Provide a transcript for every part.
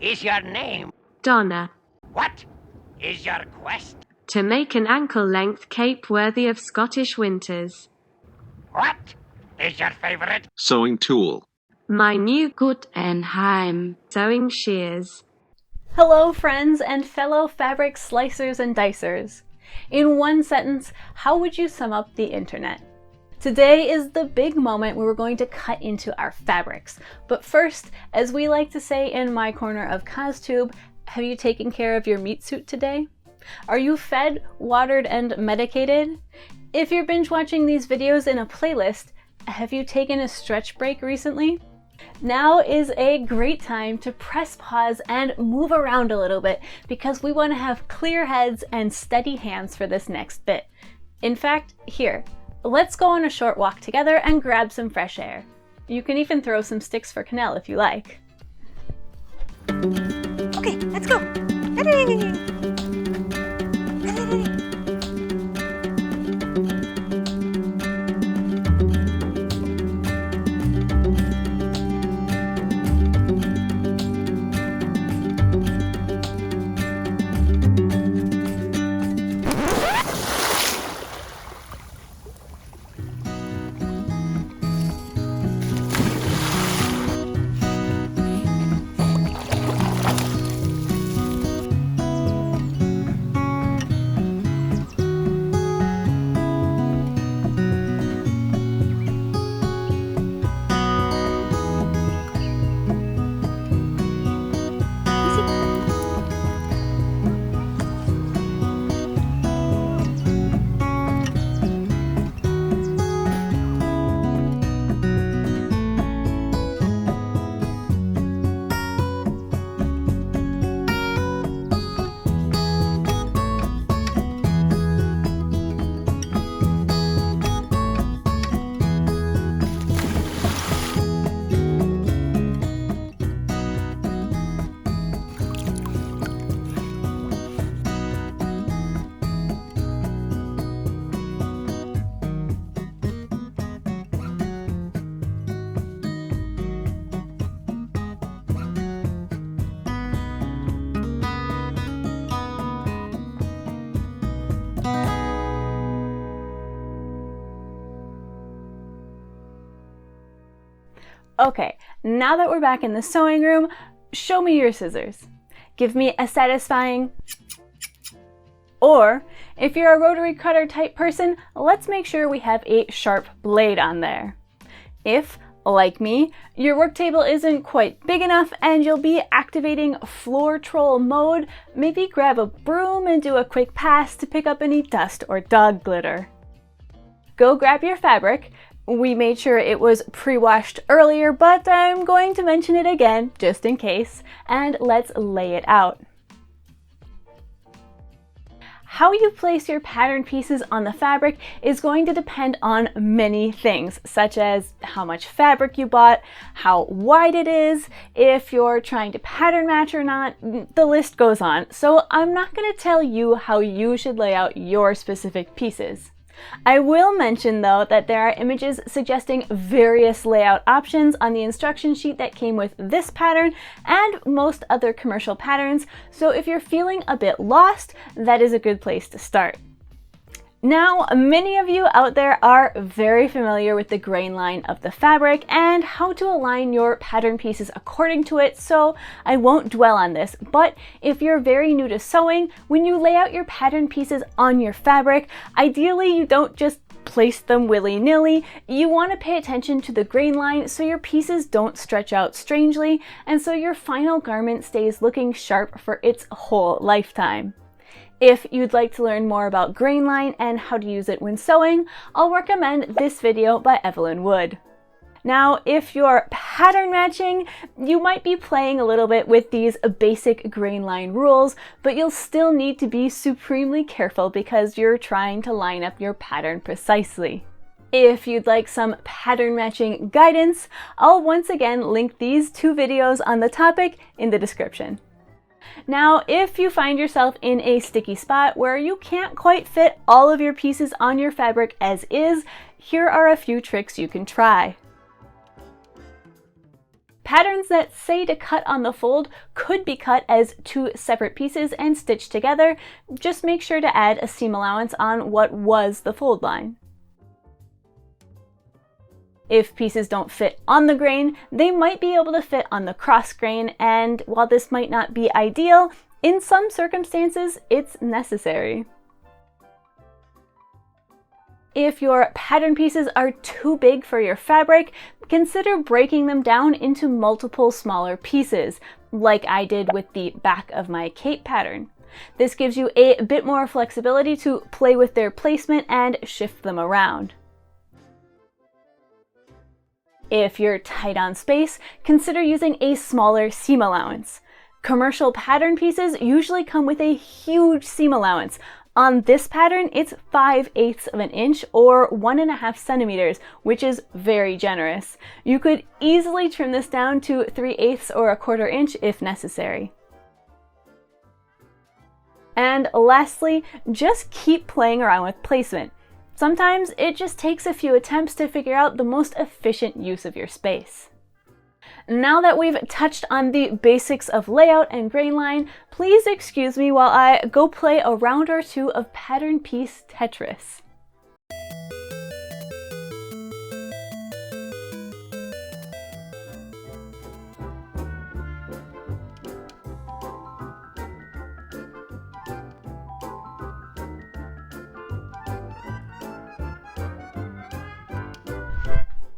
is your name? Donna. What is your quest? To make an ankle-length cape worthy of Scottish winters. What is your favorite sewing tool? My new Guttenheim sewing shears. Hello friends and fellow fabric slicers and dicers. In one sentence, how would you sum up the internet? Today is the big moment where we're going to cut into our fabrics. But first, as we like to say in my corner of CosTube, have you taken care of your meat suit today? Are you fed, watered, and medicated? If you're binge watching these videos in a playlist, have you taken a stretch break recently? Now is a great time to press pause and move around a little bit because we want to have clear heads and steady hands for this next bit. In fact, here, let's go on a short walk together and grab some fresh air. You can even throw some sticks for Canal if you like. Okay, let's go. Okay, now that we're back in the sewing room, show me your scissors. Give me a satisfying... Or, if you're a rotary cutter type person, let's make sure we have a sharp blade on there. If, like me, your work table isn't quite big enough and you'll be activating floor troll mode, maybe grab a broom and do a quick pass to pick up any dust or dog glitter. Go grab your fabric. We made sure it was pre-washed earlier, but I'm going to mention it again, just in case, and let's lay it out. How you place your pattern pieces on the fabric is going to depend on many things, such as how much fabric you bought, how wide it is, if you're trying to pattern match or not, the list goes on. So I'm not going to tell you how you should lay out your specific pieces. I will mention though that there are images suggesting various layout options on the instruction sheet that came with this pattern and most other commercial patterns, so if you're feeling a bit lost, that is a good place to start. Now, many of you out there are very familiar with the grain line of the fabric and how to align your pattern pieces according to it, so I won't dwell on this. But if you're very new to sewing, when you lay out your pattern pieces on your fabric, ideally you don't just place them willy-nilly. You want to pay attention to the grain line so your pieces don't stretch out strangely and so your final garment stays looking sharp for its whole lifetime. If you'd like to learn more about grain line and how to use it when sewing, I'll recommend this video by Evelyn Wood. Now, if you're pattern matching, you might be playing a little bit with these basic grain line rules, but you'll still need to be supremely careful because you're trying to line up your pattern precisely. If you'd like some pattern matching guidance, I'll once again link these two videos on the topic in the description. Now, if you find yourself in a sticky spot where you can't quite fit all of your pieces on your fabric as is, here are a few tricks you can try. Patterns that say to cut on the fold could be cut as 2 separate pieces and stitched together. Just make sure to add a seam allowance on what was the fold line. If pieces don't fit on the grain, they might be able to fit on the cross grain, and while this might not be ideal, in some circumstances, it's necessary. If your pattern pieces are too big for your fabric, consider breaking them down into multiple smaller pieces, like I did with the back of my cape pattern. This gives you a bit more flexibility to play with their placement and shift them around. If you're tight on space, consider using a smaller seam allowance. Commercial pattern pieces usually come with a huge seam allowance. On this pattern, it's 5/8 of an inch or 1.5 centimeters, which is very generous. You could easily trim this down to 3/8 or 1/4 inch if necessary. And lastly, just keep playing around with placement. Sometimes it just takes a few attempts to figure out the most efficient use of your space. Now that we've touched on the basics of layout and grain line, please excuse me while I go play a round or two of pattern piece Tetris.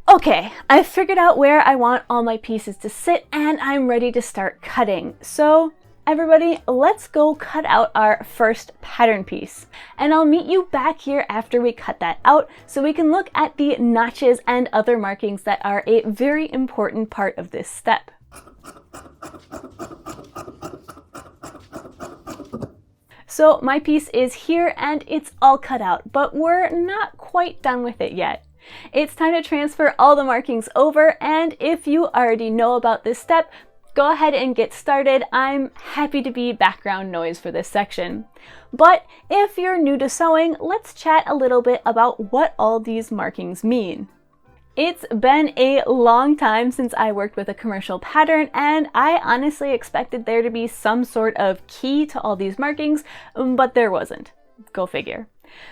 Okay, I've figured out where I want all my pieces to sit and I'm ready to start cutting. So everybody, let's go cut out our first pattern piece. And I'll meet you back here after we cut that out so we can look at the notches and other markings that are a very important part of this step. So my piece is here and it's all cut out, but we're not quite done with it yet. It's time to transfer all the markings over, and if you already know about this step, go ahead and get started. I'm happy to be background noise for this section. But if you're new to sewing, let's chat a little bit about what all these markings mean. It's been a long time since I worked with a commercial pattern, and I honestly expected there to be some sort of key to all these markings, but there wasn't. Go figure.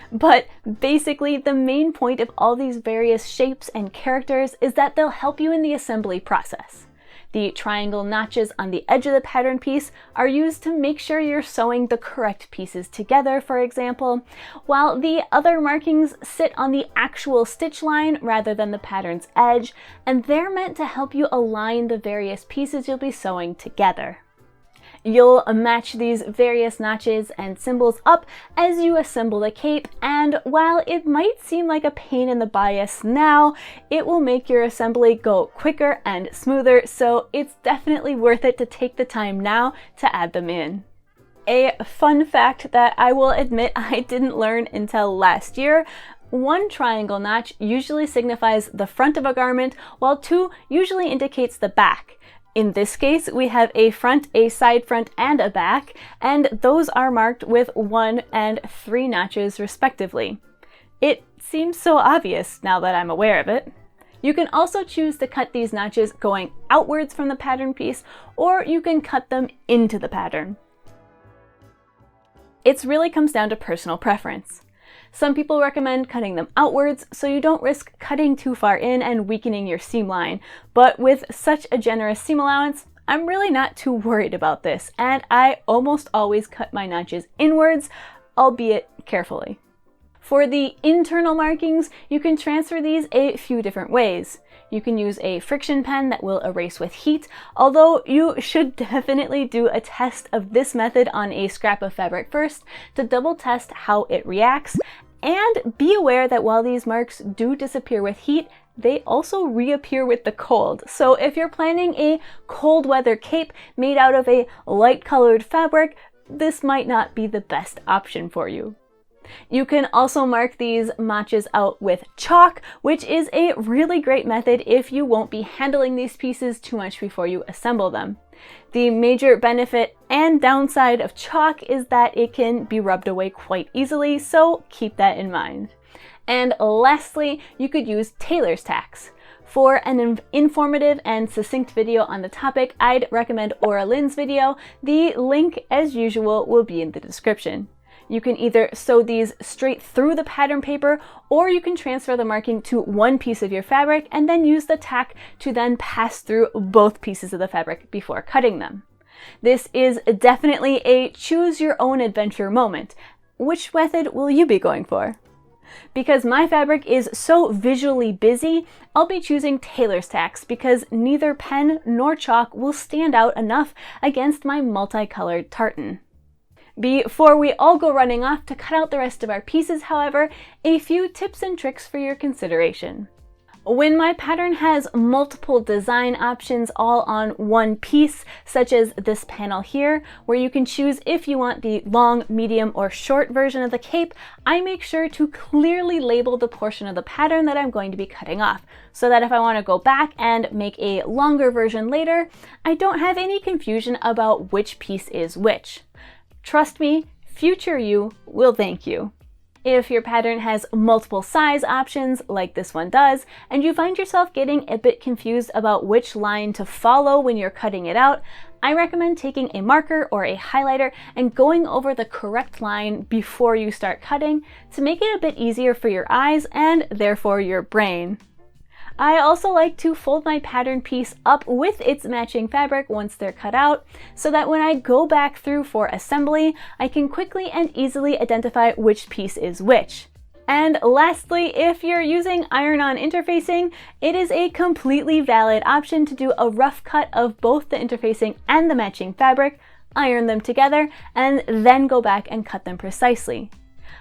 But basically, the main point of all these various shapes and characters is that they'll help you in the assembly process. The triangle notches on the edge of the pattern piece are used to make sure you're sewing the correct pieces together, for example, while the other markings sit on the actual stitch line rather than the pattern's edge, and they're meant to help you align the various pieces you'll be sewing together. You'll match these various notches and symbols up as you assemble the cape, and while it might seem like a pain in the bias now, it will make your assembly go quicker and smoother, so it's definitely worth it to take the time now to add them in. A fun fact that I will admit I didn't learn until last year: one triangle notch usually signifies the front of a garment, while 2 usually indicates the back. In this case, we have a front, a side front, and a back, and those are marked with 1 and 3 notches respectively. It seems so obvious now that I'm aware of it. You can also choose to cut these notches going outwards from the pattern piece, or you can cut them into the pattern. It really comes down to personal preference. Some people recommend cutting them outwards so you don't risk cutting too far in and weakening your seam line, but with such a generous seam allowance, I'm really not too worried about this, and I almost always cut my notches inwards, albeit carefully. For the internal markings, you can transfer these a few different ways. You can use a friction pen that will erase with heat, although you should definitely do a test of this method on a scrap of fabric first to double test how it reacts, and be aware that while these marks do disappear with heat, they also reappear with the cold. So if you're planning a cold weather cape made out of a light colored fabric, this might not be the best option for you. You can also mark these notches out with chalk, which is a really great method if you won't be handling these pieces too much before you assemble them. The major benefit and downside of chalk is that it can be rubbed away quite easily, so keep that in mind. And lastly, you could use tailor's tacks. For an informative and succinct video on the topic, I'd recommend Aura Lynn's video. The link, as usual, will be in the description. You can either sew these straight through the pattern paper, or you can transfer the marking to one piece of your fabric and then use the tack to then pass through both pieces of the fabric before cutting them. This is definitely a choose your own adventure moment. Which method will you be going for? Because my fabric is so visually busy, I'll be choosing tailor's tacks because neither pen nor chalk will stand out enough against my multicolored tartan. Before we all go running off to cut out the rest of our pieces, however, a few tips and tricks for your consideration. When my pattern has multiple design options all on one piece, such as this panel here, where you can choose if you want the long, medium, or short version of the cape, I make sure to clearly label the portion of the pattern that I'm going to be cutting off, so that if I want to go back and make a longer version later, I don't have any confusion about which piece is which. Trust me, future you will thank you. If your pattern has multiple size options, like this one does, and you find yourself getting a bit confused about which line to follow when you're cutting it out, I recommend taking a marker or a highlighter and going over the correct line before you start cutting to make it a bit easier for your eyes and therefore your brain. I also like to fold my pattern piece up with its matching fabric once they're cut out, so that when I go back through for assembly, I can quickly and easily identify which piece is which. And lastly, if you're using iron-on interfacing, it is a completely valid option to do a rough cut of both the interfacing and the matching fabric, iron them together, and then go back and cut them precisely.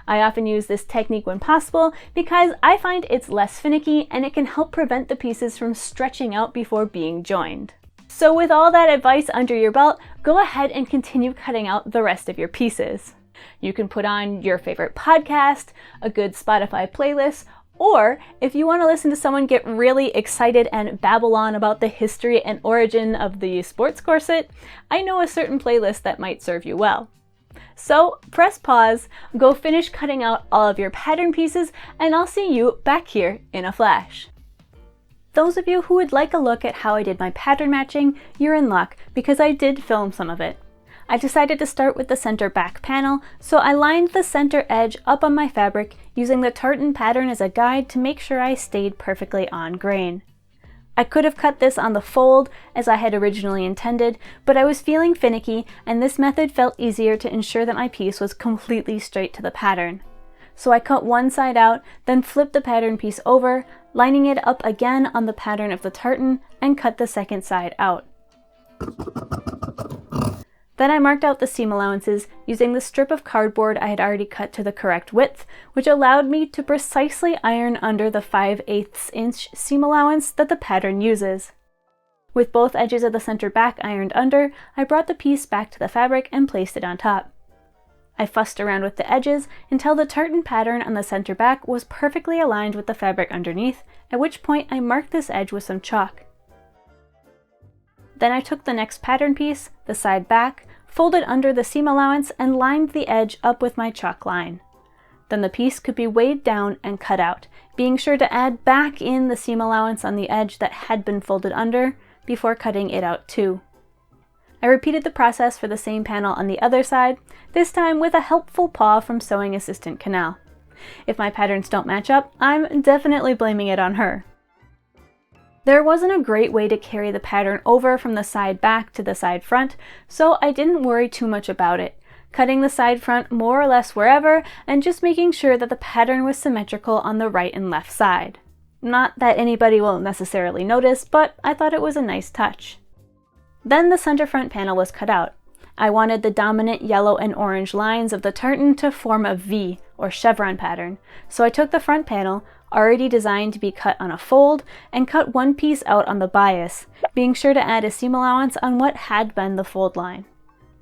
I often use this technique when possible because I find it's less finicky and it can help prevent the pieces from stretching out before being joined. So with all that advice under your belt, go ahead and continue cutting out the rest of your pieces. You can put on your favorite podcast, a good Spotify playlist, or if you want to listen to someone get really excited and babble on about the history and origin of the sports corset, I know a certain playlist that might serve you well. So press pause, go finish cutting out all of your pattern pieces, and I'll see you back here in a flash. Those of you who would like a look at how I did my pattern matching, you're in luck because I did film some of it. I decided to start with the center back panel, so I lined the center edge up on my fabric using the tartan pattern as a guide to make sure I stayed perfectly on grain. I could have cut this on the fold as I had originally intended, but I was feeling finicky and this method felt easier to ensure that my piece was completely straight to the pattern. So I cut one side out, then flipped the pattern piece over, lining it up again on the pattern of the tartan, and cut the second side out. Then I marked out the seam allowances using the strip of cardboard I had already cut to the correct width, which allowed me to precisely iron under the 5/8 inch seam allowance that the pattern uses. With both edges of the center back ironed under, I brought the piece back to the fabric and placed it on top. I fussed around with the edges until the tartan pattern on the center back was perfectly aligned with the fabric underneath, at which point I marked this edge with some chalk. Then I took the next pattern piece, the side back, folded under the seam allowance, and lined the edge up with my chalk line. Then the piece could be weighed down and cut out, being sure to add back in the seam allowance on the edge that had been folded under before cutting it out too. I repeated the process for the same panel on the other side, this time with a helpful paw from sewing assistant Canal. If my patterns don't match up, I'm definitely blaming it on her. There wasn't a great way to carry the pattern over from the side back to the side front, so I didn't worry too much about it, cutting the side front more or less wherever and just making sure that the pattern was symmetrical on the right and left side. Not that anybody will necessarily notice, but I thought it was a nice touch. Then the center front panel was cut out. I wanted the dominant yellow and orange lines of the tartan to form a V or chevron pattern, so I took the front panel, already designed to be cut on a fold, and cut one piece out on the bias, being sure to add a seam allowance on what had been the fold line.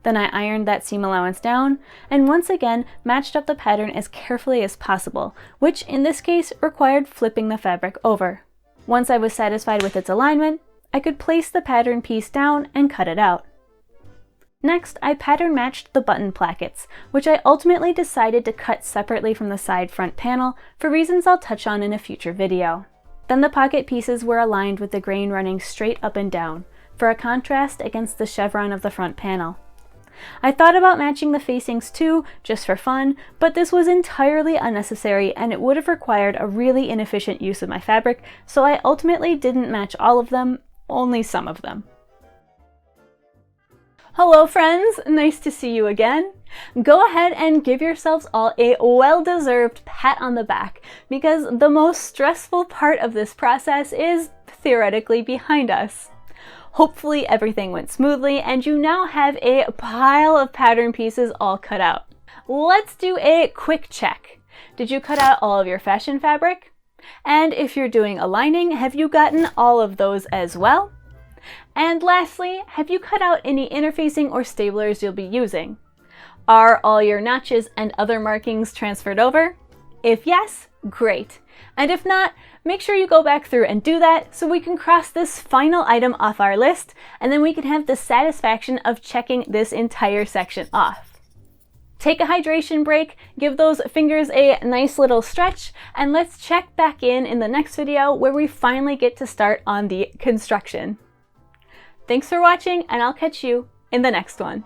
Then I ironed that seam allowance down, and once again matched up the pattern as carefully as possible, which in this case required flipping the fabric over. Once I was satisfied with its alignment, I could place the pattern piece down and cut it out. Next, I pattern matched the button plackets, which I ultimately decided to cut separately from the side front panel for reasons I'll touch on in a future video. Then the pocket pieces were aligned with the grain running straight up and down, for a contrast against the chevron of the front panel. I thought about matching the facings too, just for fun, but this was entirely unnecessary and it would have required a really inefficient use of my fabric, so I ultimately didn't match all of them, only some of them. Hello friends, nice to see you again. Go ahead and give yourselves all a well-deserved pat on the back, because the most stressful part of this process is theoretically behind us. Hopefully everything went smoothly and you now have a pile of pattern pieces all cut out. Let's do a quick check. Did you cut out all of your fashion fabric? And if you're doing a lining, have you gotten all of those as well? And lastly, have you cut out any interfacing or staplers you'll be using? Are all your notches and other markings transferred over? If yes, great. And if not, make sure you go back through and do that so we can cross this final item off our list, and then we can have the satisfaction of checking this entire section off. Take a hydration break, give those fingers a nice little stretch, and let's check back in the next video where we finally get to start on the construction. Thanks for watching, and I'll catch you in the next one.